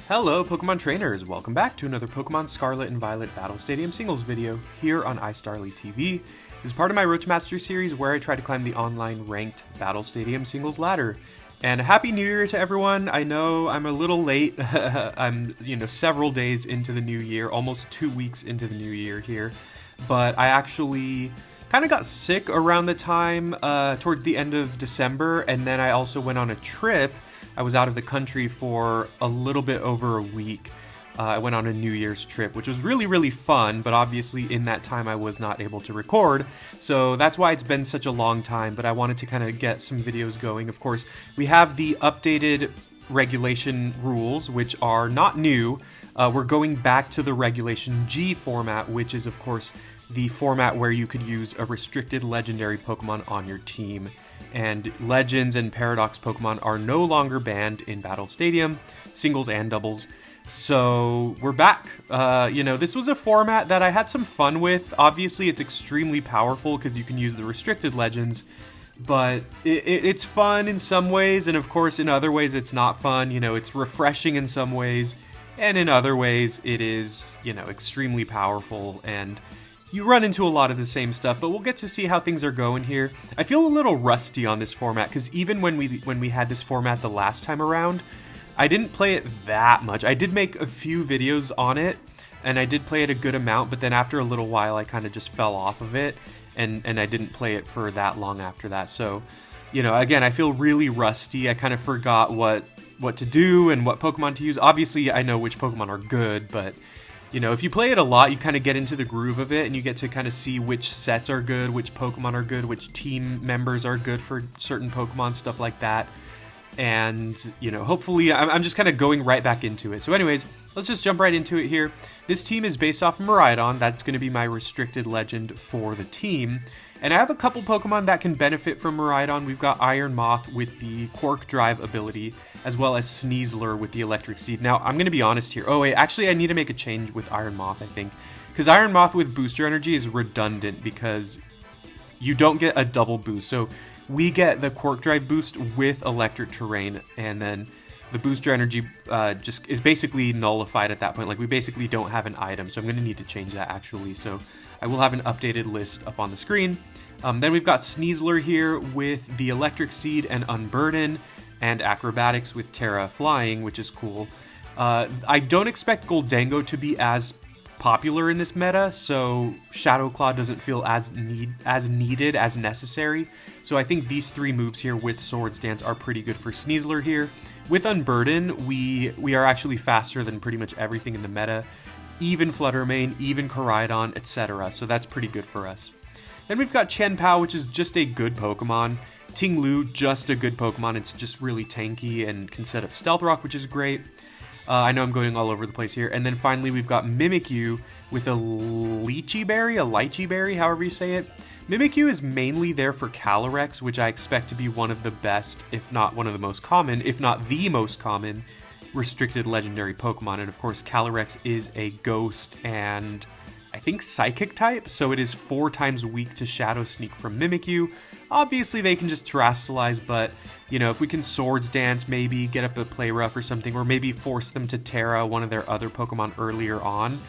Hello Pokemon trainers, welcome back to another Pokemon Scarlet and Violet Battle Stadium singles video here on iStarly TV. This is part of my Road to Mastery series where I try to climb the online ranked Battle Stadium singles ladder. And Happy New Year to everyone. I know I'm a little late. I'm, several days into the new year, almost 2 weeks into the new year here. But I actually kind of got sick around the time towards the end of December, and then I also went on a trip. I was out of the country for a little bit over a week. I went on a New Year's trip, which was really, really fun, but obviously in that time I was not able to record, so that's why it's been such a long time, but I wanted to kind of get some videos going. Of course, we have the updated regulation rules, which are not new. We're going back to the Regulation G format, which is, of course, the format where you could use a restricted legendary Pokemon on your team. And Legends and Paradox Pokemon are no longer banned in Battle Stadium, singles and doubles. So we're back. This was a format that I had some fun with. Obviously, it's extremely powerful because you can use the restricted Legends, but it's fun in some ways, and of course, in other ways, it's not fun. It's refreshing in some ways, and in other ways, it is, extremely powerful, and you run into a lot of the same stuff, but we'll get to see how things are going here. I feel a little rusty on this format, because even when we had this format the last time around, I didn't play it that much. I did make a few videos on it, and I did play it a good amount, but then after a little while, I kind of just fell off of it, and I didn't play it for that long after that. So, again, I feel really rusty. I kind of forgot what to do and what Pokemon to use. Obviously, I know which Pokemon are good, but if you play it a lot, you kind of get into the groove of it, and you get to kind of see which sets are good, which Pokemon are good, which team members are good for certain Pokemon, stuff like that. And, hopefully, I'm just kind of going right back into it. So anyways, let's just jump right into it here. This team is based off of Miraidon. That's going to be my restricted legend for the team. And I have a couple Pokemon that can benefit from Miraidon. We've got Iron Moth with the Quark Drive ability, as well as Sneasler with the Electric Seed. Now, I'm going to be honest here. Oh, wait, actually, I need to make a change with Iron Moth, I think. Because Iron Moth with Booster Energy is redundant because you don't get a double boost. So we get the Quark Drive boost with Electric Terrain, and then the Booster Energy just is basically nullified at that point. Like, we basically don't have an item, so I'm going to need to change that, actually. So I will have an updated list up on the screen. Then we've got Sneasler here with the Electric Seed and Unburden, and Acrobatics with Terra Flying, which is cool. I don't expect Goldango to be as popular in this meta, so Shadow Claw doesn't feel as needed, as necessary. So I think these three moves here with Swords Dance are pretty good for Sneasler here. With Unburden, we are actually faster than pretty much everything in the meta, even Fluttermane, even Koraidon, etc. So that's pretty good for us. Then we've got Chien-Pao, which is just a good Pokemon. Ting-Lu, just a good Pokemon. It's just really tanky and can set up Stealth Rock, which is great. I know I'm going all over the place here. And then finally, we've got Mimikyu with a Lychee Berry, however you say it. Mimikyu is mainly there for Calyrex, which I expect to be one of the best, if not one of the most common, if not the most common, restricted legendary Pokemon. And of course, Calyrex is a Ghost and I think Psychic type, so it is 4 times weak to Shadow Sneak from Mimikyu. Obviously, they can just Terastallize, but, if we can Swords Dance, maybe get up a Play Rough or something, or maybe force them to Terra, one of their other Pokemon earlier on,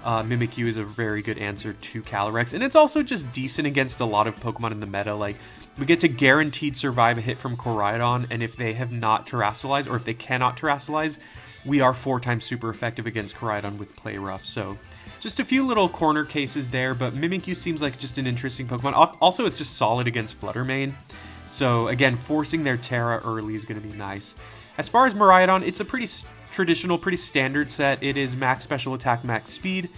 Mimikyu is a very good answer to Calyrex. And it's also just decent against a lot of Pokemon in the meta. Like, we get to guaranteed survive a hit from Koraidon, and if they have not Terastallized, or if they cannot Terastallize, we are 4 times super effective against Koraidon with Play Rough. So just a few little corner cases there, but Mimikyu seems like just an interesting Pokemon. Also, it's just solid against Fluttermane. So again, forcing their Terra early is going to be nice. As far as Miraidon, it's a pretty traditional, pretty standard set. It is max special attack, max speed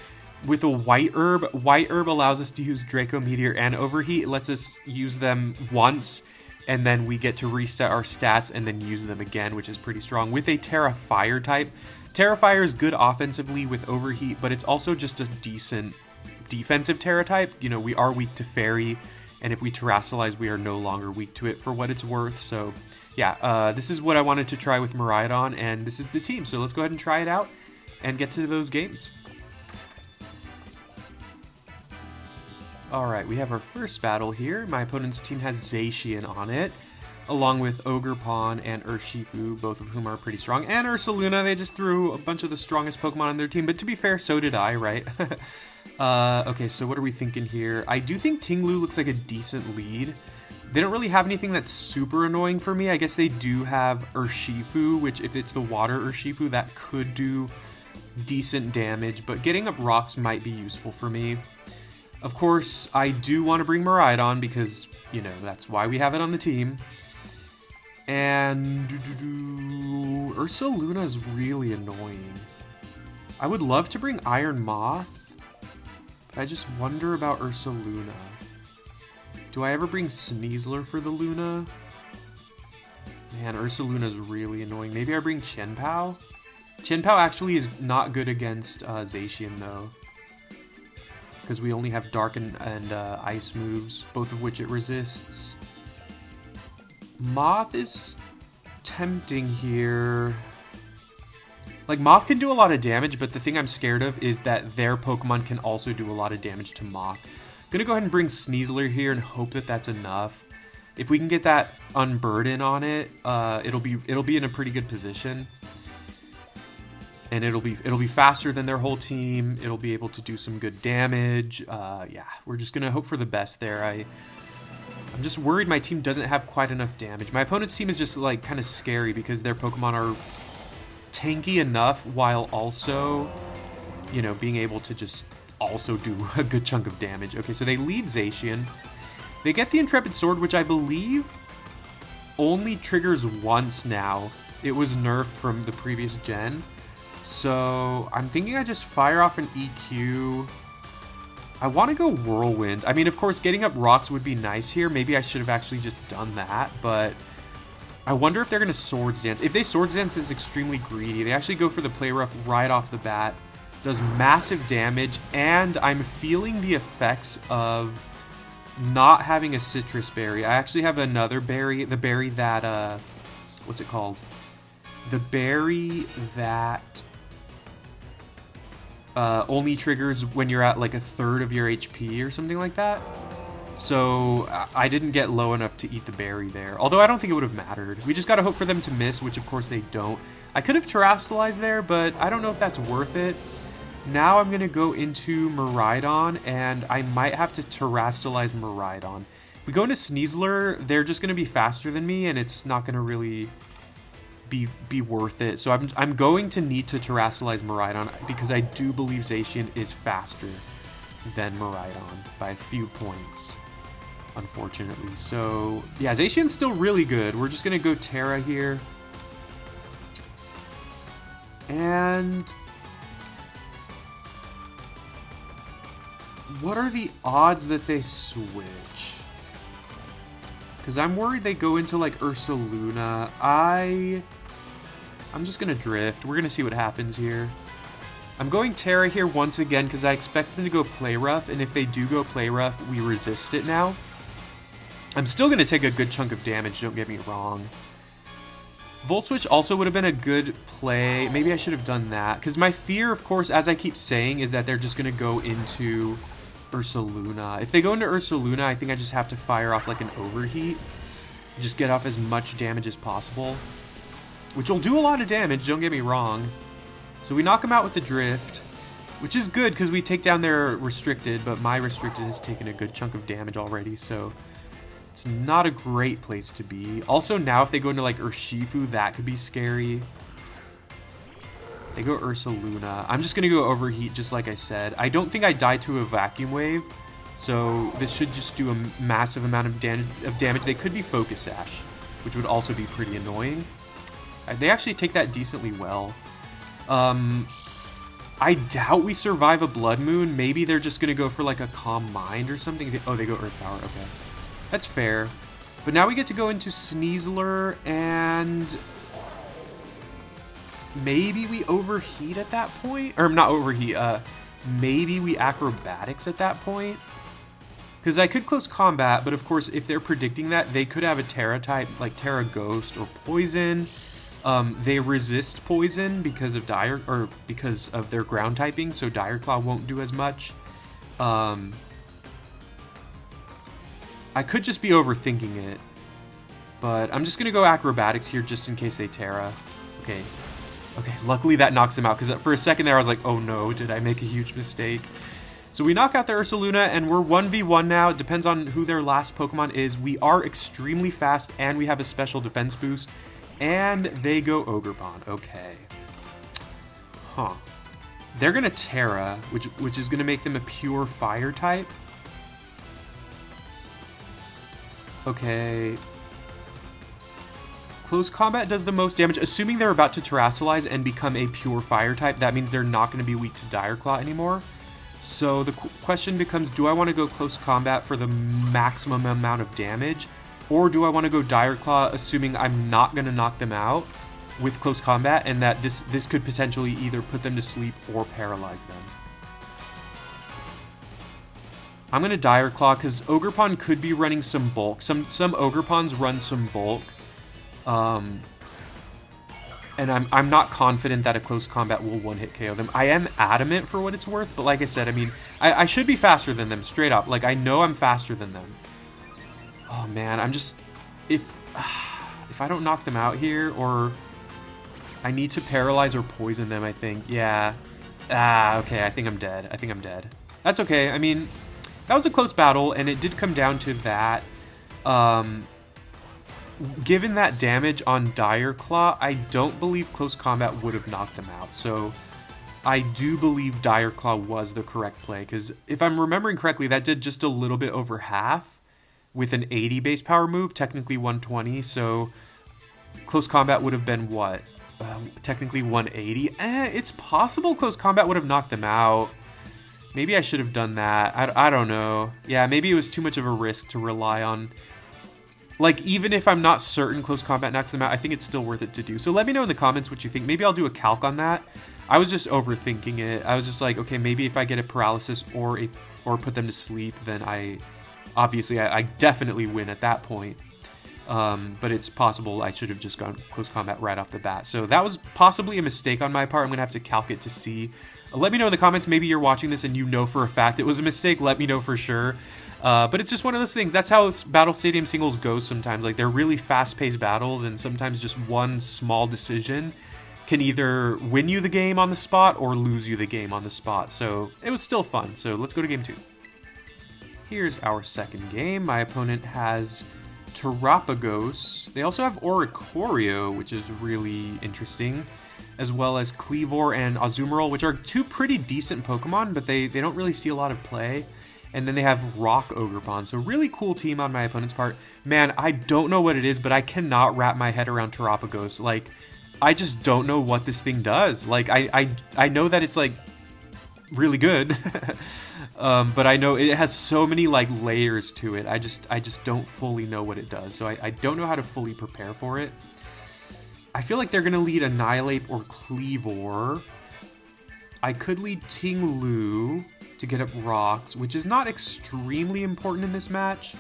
with a White Herb. White Herb allows us to use Draco Meteor and Overheat. It lets us use them once, and then we get to reset our stats and then use them again, which is pretty strong. With a Terra Fire type, Terra Fire is good offensively with Overheat, but it's also just a decent defensive Terra type. We are weak to Fairy, and if we Terastallize, we are no longer weak to it for what it's worth. So yeah, this is what I wanted to try with Miraidon, and this is the team. So let's go ahead and try it out and get to those games. Alright, we have our first battle here. My opponent's team has Zacian on it. along with Ogerpon and Urshifu, both of whom are pretty strong, and Ursaluna. They just threw a bunch of the strongest Pokemon on their team, but to be fair, so did I, right? Okay, so what are we thinking here? I do think Ting-Lu looks like a decent lead. They don't really have anything that's super annoying for me. I guess they do have Urshifu, which if it's the water Urshifu, that could do decent damage, but getting up rocks might be useful for me. Of course, I do want to bring Miraidon because, you know, that's why we have it on the team. And Ursaluna is really annoying. I would love to bring Iron Moth, but I just wonder about Ursaluna. Do I ever bring Sneasler for the Luna? Man, Ursaluna is really annoying. Maybe I bring Chien-Pao? Chien-Pao actually is not good against Zacian, though. Because we only have Dark and Ice moves, both of which it resists. Moth is tempting here. Like, Moth can do a lot of damage, but the thing I'm scared of is that their Pokemon can also do a lot of damage to Moth. I'm gonna go ahead and bring Sneasler here and hope that that's enough. If we can get that Unburden on it, it'll be in a pretty good position. And it'll be faster than their whole team. It'll be able to do some good damage. Yeah, we're just gonna hope for the best there. I'm just worried my team doesn't have quite enough damage. My opponent's team is just like kind of scary because their Pokemon are tanky enough while also, you know, being able to just also do a good chunk of damage. Okay, so they lead Zacian. They get the Intrepid Sword, which I believe only triggers once now. It was nerfed from the previous gen. So I'm thinking I just fire off an EQ. I want to go Whirlwind. I mean, of course, getting up rocks would be nice here. Maybe I should have actually just done that, but I wonder if they're going to Swords Dance. If they Swords Dance, it's extremely greedy. They actually go for the Play Rough right off the bat. Does massive damage, and I'm feeling the effects of not having a Citrus Berry. I actually have another berry, the berry that, what's it called? The berry that only triggers when you're at like a third of your HP or something like that. So I didn't get low enough to eat the berry there. Although I don't think it would have mattered. We just gotta hope for them to miss, which of course they don't. I could have Terastallized there, but I don't know if that's worth it. Now I'm gonna go into Miraidon, and I might have to Terastallize Miraidon. If we go into Sneasler, they're just gonna be faster than me, and it's not gonna really be worth it. So I'm going to need to Terastallize Miraidon because I do believe Zacian is faster than Miraidon by a few points, unfortunately. So yeah, Zacian's still really good. We're just gonna go Terra here. And what are the odds that they switch? Because I'm worried they go into like Ursaluna. I'm just gonna drift. We're gonna see what happens here. I'm going Terra here once again because I expect them to go Play Rough, and if they do go Play Rough, we resist it now. I'm still gonna take a good chunk of damage, don't get me wrong. Volt Switch also would have been a good play. Maybe I should have done that. Because my fear, of course, as I keep saying, is that they're just gonna go into Ursaluna. If they go into Ursaluna, I think I just have to fire off like an Overheat. Just get off as much damage as possible. Which will do a lot of damage, don't get me wrong. So we knock them out with the Drift, which is good because we take down their Restricted, but my Restricted has taken a good chunk of damage already, so it's not a great place to be. Also, now if they go into like Urshifu, that could be scary. They go Ursaluna. I'm just going to go Overheat, just like I said. I don't think I died to a Vacuum Wave, so this should just do a massive amount of damage. They could be Focus Sash, which would also be pretty annoying. They actually take that decently well. I doubt we survive a Blood Moon. Maybe they're just going to go for like a Calm Mind or something. Oh, they go Earth Power. Okay. That's fair. But now we get to go into Sneasler, and maybe we Overheat at that point? Or not Overheat, maybe we Acrobatics at that point? Because I could Close Combat, but of course if they're predicting that, they could have a Terra type, like Terra Ghost or Poison. They resist Poison because of because of their ground typing, so Dire Claw won't do as much. I could just be overthinking it. But I'm just going to go acrobatics here just in case they Terra. Okay. Okay, luckily that knocks them out, because for a second there I was like, oh no, did I make a huge mistake? So we knock out the Ursaluna, and we're 1v1 now. It depends on who their last Pokemon is. We are extremely fast, and we have a special defense boost. And they go Ogerpon. Okay. Huh. They're going to Terra, which is going to make them a pure fire type. Okay. Close combat does the most damage. Assuming they're about to Terrasilize and become a pure fire type, that means they're not going to be weak to Dire Claw anymore. So the question becomes, do I want to go close combat for the maximum amount of damage? Or do I want to go Dire Claw, assuming I'm not going to knock them out with close combat, and that this could potentially either put them to sleep or paralyze them? I'm going to Dire Claw, because Ogerpon could be running some bulk. Some Ogerpons run some bulk. And I'm not confident that a close combat will one-hit KO them. I am adamant for what it's worth, but like I said, I mean, I should be faster than them, straight up. Like, I know I'm faster than them. Oh, man, I'm just... If I don't knock them out here, or... I need to paralyze or poison them, I think. Yeah. Okay, I think I'm dead. I think I'm dead. That's okay. I mean, that was a close battle, and it did come down to that. Given that damage on Dire Claw, I don't believe close combat would have knocked them out. So I do believe Dire Claw was the correct play, because if I'm remembering correctly, that did just a little bit over half with an 80 base power move, technically 120. So close combat would have been what? Technically 180. It's possible close combat would have knocked them out. Maybe I should have done that. I don't know. Yeah, maybe it was too much of a risk to rely on. Like, even if I'm not certain close combat knocks them out, I think it's still worth it to do. So let me know in the comments what you think. Maybe I'll do a calc on that. I was just overthinking it. I was just like, okay, maybe if I get a paralysis or put them to sleep, then I definitely win at that point. But it's possible I should have just gone close combat right off the bat. So that was possibly a mistake on my part. I'm going to have to calc it to see. Let me know in the comments. Maybe you're watching this and you know for a fact it was a mistake. Let me know for sure. But it's just one of those things. That's how Battle Stadium singles goes sometimes. Like, they're really fast-paced battles, and sometimes just one small decision can either win you the game on the spot or lose you the game on the spot. So it was still fun. So let's go to game 2. Here's our second game. My opponent has Terapagos. They also have Oricorio, which is really interesting, as well as Kleavor and Azumarill, which are two pretty decent Pokemon, but they don't really see a lot of play. And then they have Rock Ogerpon. So really cool team on my opponent's part. Man, I don't know what it is, but I cannot wrap my head around Terapagos. Like, I just don't know what this thing does. Like, I know that it's, like, really good. But I know it has so many, like, layers to it. I just don't fully know what it does. So I don't know how to fully prepare for it. I feel like they're going to lead Annihilate or Kleavor. I could lead Ting-Lu to get up rocks, which is not extremely important in this match.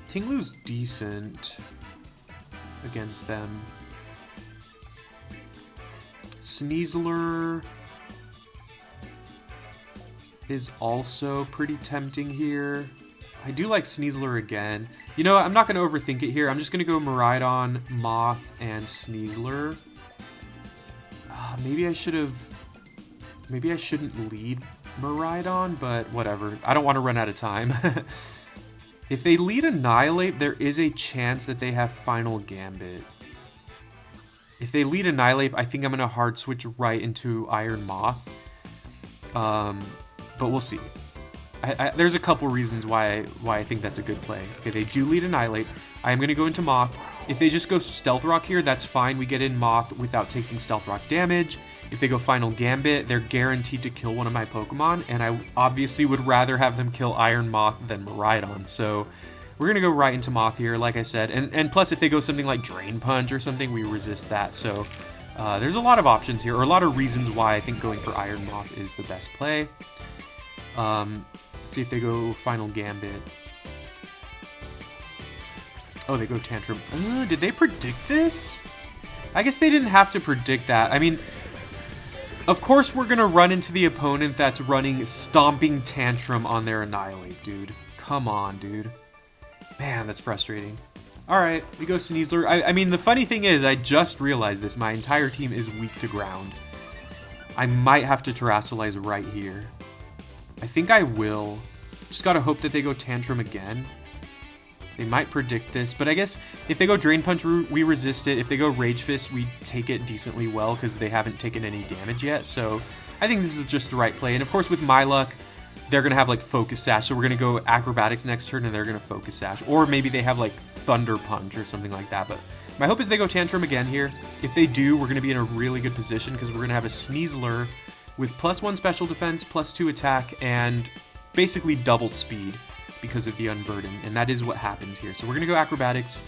Ting-Lu's decent against them. Sneasler is also pretty tempting here. I do like Sneasler again. You know what? I'm not going to overthink it here. I'm just going to go Miraidon, Moth, and Sneasler. Maybe I should have... Maybe I shouldn't lead Miraidon, but whatever. I don't want to run out of time. If they lead Annihilate, there is a chance that they have Final Gambit. If they lead Annihilate, I think I'm going to hard switch right into Iron Moth. But we'll see. There's a couple reasons why I think that's a good play. Okay, they do lead Annihilate. I am going to go into Moth. If they just go Stealth Rock here, that's fine. We get in Moth without taking Stealth Rock damage. If they go Final Gambit, they're guaranteed to kill one of my Pokemon, and I obviously would rather have them kill Iron Moth than Miraidon. So we're going to go right into Moth here, like I said. And plus, if they go something like Drain Punch or something, we resist that. So there's a lot of options here, or a lot of reasons why I think going for Iron Moth is the best play. Let's see if they go Final Gambit. Oh, they go Tantrum. Did they predict this? I guess they didn't have to predict that. I mean... Of course we're going to run into the opponent that's running Stomping Tantrum on their Annihilate, dude. Come on, dude. Man, that's frustrating. Alright, we go Sneasler. I mean, the funny thing is, I just realized this. My entire team is weak to ground. I might have to Terrasilize right here. I think I will. Just gotta hope that they go Tantrum again. They might predict this, but I guess if they go Drain Punch, we resist it. If they go Rage Fist, we take it decently well because they haven't taken any damage yet. So I think this is just the right play. And of course, with my luck, they're going to have like Focus Sash. So we're going to go Acrobatics next turn and they're going to Focus Sash. Or maybe they have like Thunder Punch or something like that. But my hope is they go Tantrum again here. If they do, we're going to be in a really good position because we're going to have a Sneasler with +1 special defense, +2 attack, and basically double speed because of the Unburden. And that is what happens here. So we're going to go Acrobatics.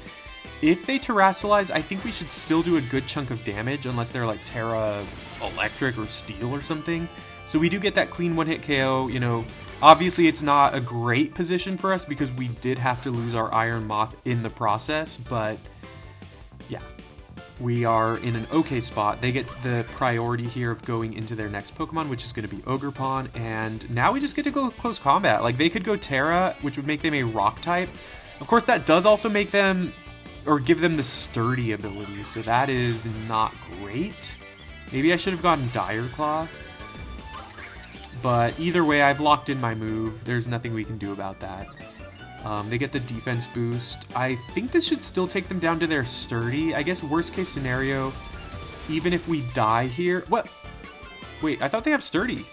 If they Terrasilize, I think we should still do a good chunk of damage unless they're like Terra Electric or Steel or something. So we do get that clean one-hit KO. You know, obviously it's not a great position for us because we did have to lose our Iron Moth in the process, but yeah, we are in an okay spot. They get the priority here of going into their next Pokemon, which is going to be Ogerpon, and now we just get to go close combat. Like, they could go Terra, which would make them a Rock type. Of course, that does also make them, or give them the Sturdy ability, so that is not great. Maybe I should have gotten Dire Claw. But either way, I've locked in my move. There's nothing we can do about that. They get the defense boost. I think this should still take them down to their Sturdy. I guess worst case scenario, even if we die here... What? Wait, I thought they have Sturdy.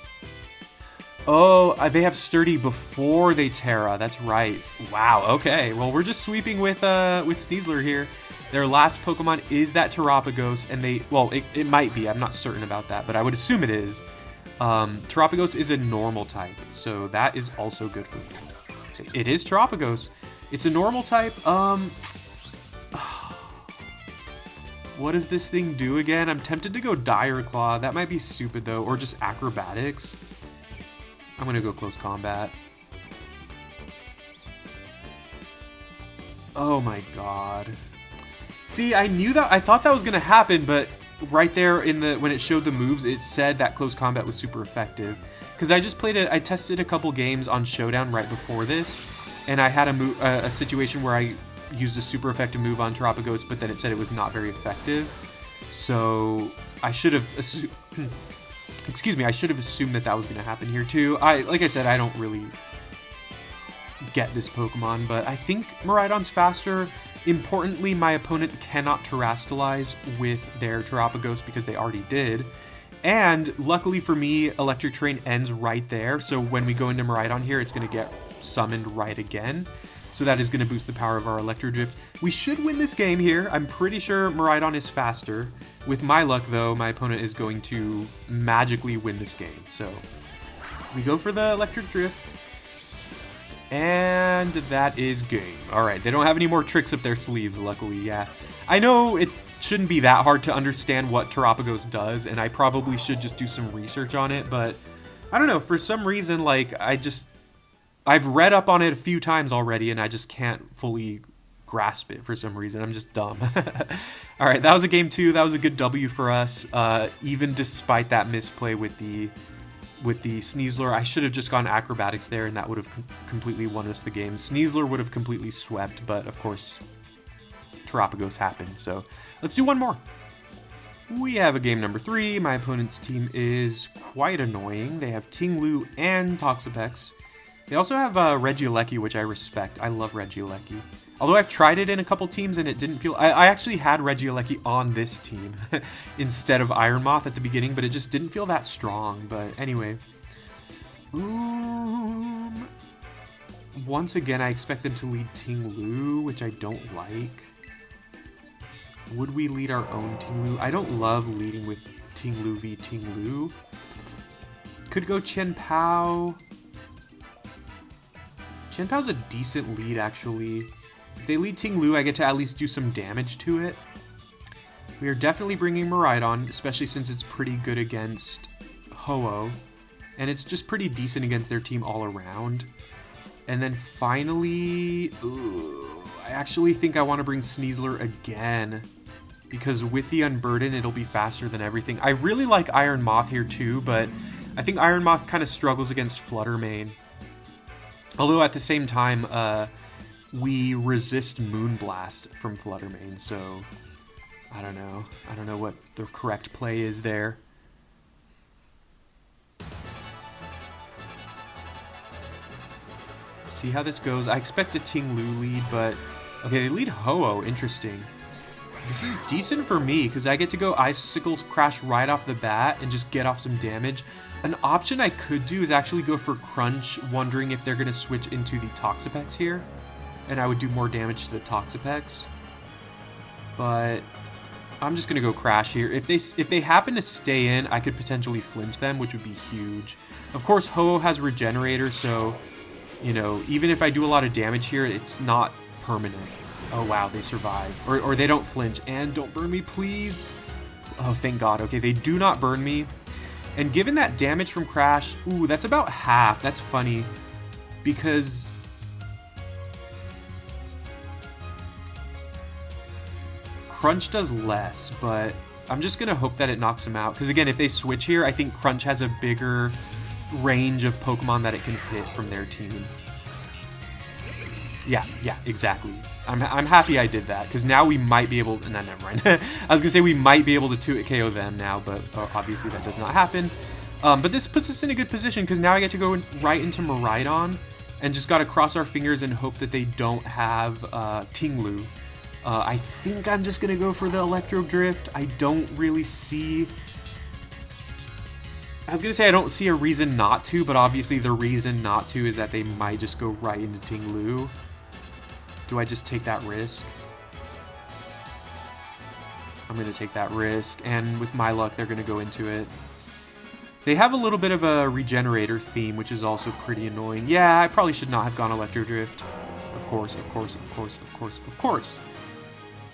Oh, they have Sturdy before they Terra. That's right. Wow, okay. Well, we're just sweeping with Sneasler here. Their last Pokemon is that Terrapagos, and they... Well, it might be. I'm not certain about that, but I would assume it is. Terrapagos is a normal type, so that is also good for me. It is Terrapagos. It's a normal type. What does this thing do again? I'm tempted to go Dire Claw. That might be stupid, though. Or just Acrobatics. I'm going to go Close Combat. Oh my god. See, I knew that. I thought that was going to happen, but right there in the when it showed the moves, it said that Close Combat was super effective. Because I just played it, I tested a couple games on Showdown right before this, and I had a situation where I used a super effective move on Terrapagos, but then it said it was not very effective. So I should have excuse me, I should have assumed that that was going to happen here too. Like I said, I don't really get this Pokemon, but I think Miraidon's faster. Importantly, my opponent cannot Terrastalize with their Terrapagos because they already did. And luckily for me, Electric Terrain ends right there. So when we go into Miraidon here, it's going to get summoned right again. So that is going to boost the power of our Electro Drift. We should win this game here. I'm pretty sure Miraidon is faster. With my luck, though, my opponent is going to magically win this game. So we go for the Electric Drift. And that is game. Alright, they don't have any more tricks up their sleeves, luckily, yeah. I know it shouldn't be that hard to understand what Terrapagos does, and I probably should just do some research on it, but I don't know, for some reason, like, I've read up on it a few times already, and I just can't fully grasp it for some reason. I'm just dumb. Alright, that was a game 2. That was a good W for us, even despite that misplay with the Sneasler. I should have just gone Acrobatics there, and that would have completely won us the game. Sneasler would have completely swept, but of course, Terrapagos happened, so let's do one more. We have a game number 3. My opponent's team is quite annoying. They have Ting-Lu and Toxapex. They also have Regieleki, which I respect. I love Regieleki. Although I've tried it in a couple teams and it didn't feel... I actually had Regieleki on this team instead of Iron Moth at the beginning, but it just didn't feel that strong. But anyway. Once again, I expect them to lead Ting-Lu, which I don't like. Would we lead our own Ting-Lu? I don't love leading with Ting-Lu v Ting-Lu. Could go Chien-Pao. Chien-Pao's a decent lead, actually. If they lead Ting-Lu, I get to at least do some damage to it. We are definitely bringing Miraidon, especially since it's pretty good against Ho-Oh. And it's just pretty decent against their team all around. And then finally... I actually think I want to bring Sneasler again. Because with the Unburden, it'll be faster than everything. I really like Iron Moth here too, but I think Iron Moth kind of struggles against Flutter Mane. Although at the same time, we resist Moonblast from Fluttermane, so I don't know. I don't know what the correct play is there. See how this goes. I expect a Ting-Lu lead, but okay, they lead Ho-Oh. Interesting. This is decent for me because I get to go Icicle Crash right off the bat and just get off some damage. An option I could do is actually go for Crunch, wondering if they're going to switch into the Toxapex here, and I would do more damage to the Toxapex. But I'm just going to go Crash here. If they happen to stay in, I could potentially flinch them, which would be huge. Of course, Ho-Oh has Regenerator, so you know, even if I do a lot of damage here, it's not permanent. Oh wow, they survive. Or they don't flinch. And don't burn me, please. Oh, thank God. Okay, they do not burn me. And given that damage from Crash, ooh, that's about half. That's funny. Because Crunch does less, but I'm just going to hope that it knocks him out. Because again, if they switch here, I think Crunch has a bigger range of Pokemon that it can hit from their team. Yeah, exactly. I'm happy I did that, because now we might be able to... No, never mind. I was going to say we might be able to 2-hit KO them now, but obviously that does not happen. But this puts us in a good position, because now I get to go right into Miraidon, and just got to cross our fingers and hope that they don't have Ting-Lu. I think I'm just going to go for the Electro Drift. I don't really see... I was going to say I don't see a reason not to, but obviously the reason not to is that they might just go right into Ting-Lu. Do I just take that risk? I'm going to take that risk, and with my luck, they're going to go into it. They have a little bit of a Regenerator theme, which is also pretty annoying. Yeah, I probably should not have gone Electro Drift. Of course.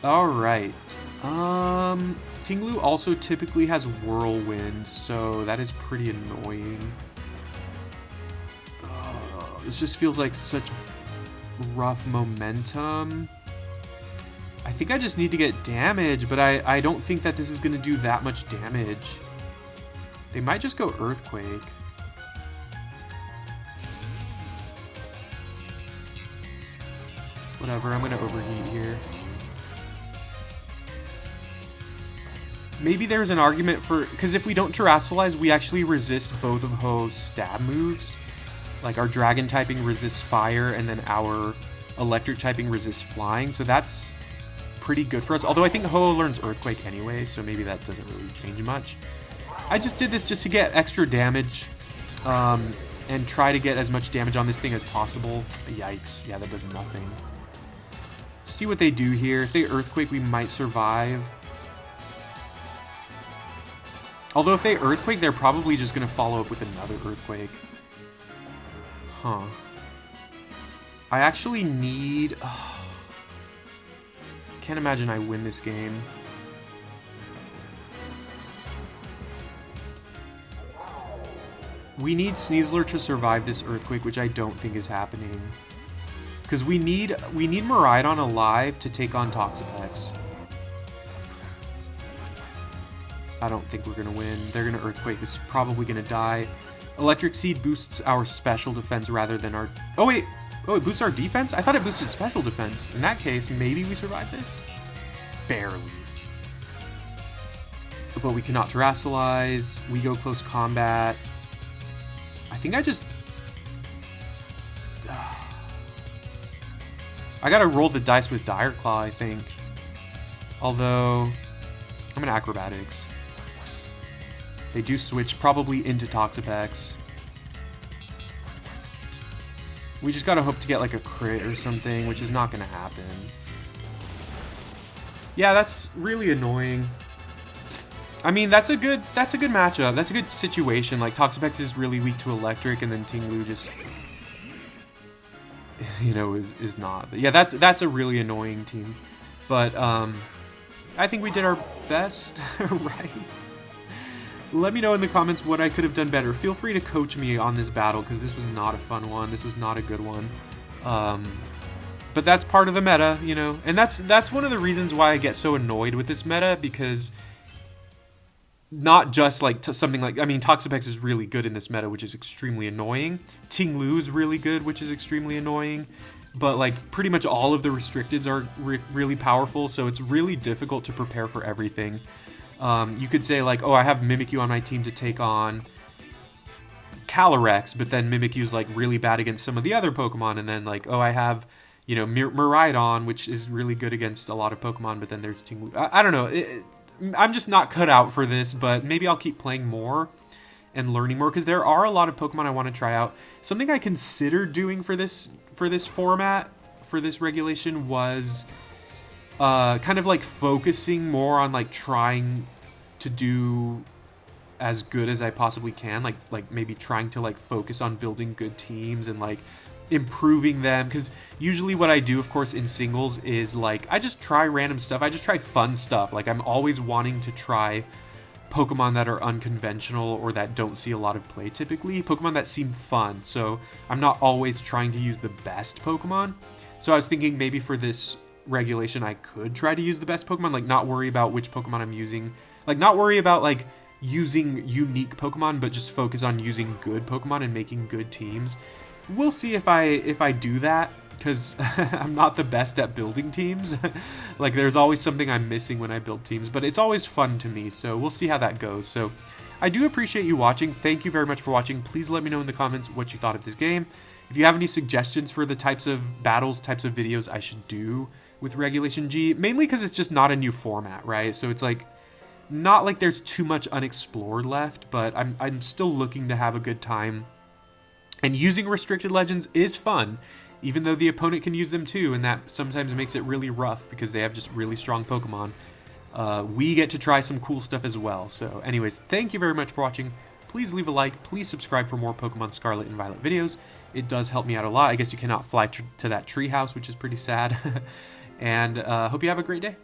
Alright. Ting-Lu also typically has Whirlwind, so that is pretty annoying. This just feels like such rough momentum. I think I just need to get damage, but I don't think that this is going to do that much damage. They might just go Earthquake. Whatever, I'm going to overheat here. Maybe there's an argument for... Because if we don't Terrasilize, we actually resist both of Ho-Oh's stab moves. Like, our Dragon typing resists Fire, and then our Electric typing resists Flying. So that's pretty good for us. Although I think Ho-Oh learns Earthquake anyway, so maybe that doesn't really change much. I just did this just to get extra damage. And try to get as much damage on this thing as possible. Yikes. Yeah, that does nothing. See what they do here. If they Earthquake, we might survive. Although if they Earthquake, they're probably just going to follow up with another Earthquake. Huh. I actually need... Can't imagine I win this game. We need Sneasler to survive this Earthquake, which I don't think is happening. Because we need Miraidon alive to take on Toxapex. I don't think we're going to win. They're going to Earthquake. This is probably going to die. Electric Seed boosts our special defense rather than our... Oh, wait. Oh, it boosts our defense? I thought it boosted special defense. In that case, maybe we survive this? Barely. But we cannot Terrasilize. We go close combat. I think I just... I gotta roll the dice with Dire Claw, I think. Although... I'm in Acrobatics. They do switch probably into Toxapex. We just gotta hope to get like a crit or something, which is not gonna happen. Yeah, that's really annoying. I mean, that's a good matchup. That's a good situation. Like, Toxapex is really weak to Electric, and then Ting-Lu just, you know, is not. But yeah, that's a really annoying team. But I think we did our best, right? Let me know in the comments what I could have done better. Feel free to coach me on this battle, because this was not a fun one. This was not a good one. But that's part of the meta, you know? And that's one of the reasons why I get so annoyed with this meta, because not just like something like... I mean, Toxapex is really good in this meta, which is extremely annoying. Ting-Lu is really good, which is extremely annoying. but like pretty much all of the restricteds are really powerful, so it's really difficult to prepare for everything. You could say like, oh, I have Mimikyu on my team to take on Calyrex, but then Mimikyu's like really bad against some of the other Pokemon, and then like, oh, I have, you know, Miraidon, which is really good against a lot of Pokemon, but then there's Ting-Lu. I don't know. I'm just not cut out for this, but maybe I'll keep playing more and learning more, because there are a lot of Pokemon I want to try out. Something I considered doing for this format, for this regulation, was kind of like focusing more on like trying to do as good as I possibly can, like maybe trying to like focus on building good teams and like improving them, because usually what I do, of course, in singles is like I just try random stuff. I just try fun stuff. Like I'm always wanting to try Pokemon that are unconventional or that don't see a lot of play typically, Pokemon that seem fun. So I'm not always trying to use the best Pokemon. So I was thinking maybe for this regulation I could try to use the best Pokemon, like not worry about which Pokemon I'm using, like not worry about like using unique Pokemon, but just focus on using good Pokemon and making good teams. We'll see if I do that, because I'm not the best at building teams. Like there's always something I'm missing when I build teams, but it's always fun to me, so we'll see how that goes. So I do appreciate you watching. Thank you very much for watching. Please let me know in the comments what you thought of this game. If you have any suggestions for the types of battles, types of videos I should do with Regulation G, mainly because it's just not a new format, right? So it's like not like there's too much unexplored left, but I'm still looking to have a good time. And using restricted legends is fun, even though the opponent can use them too, and that sometimes makes it really rough because they have just really strong Pokemon. We get to try some cool stuff as well. So anyways, thank you very much for watching. Please leave a like. Please subscribe for more Pokemon Scarlet and Violet videos. It does help me out a lot. I guess you cannot fly to that treehouse, which is pretty sad. And hope you have a great day.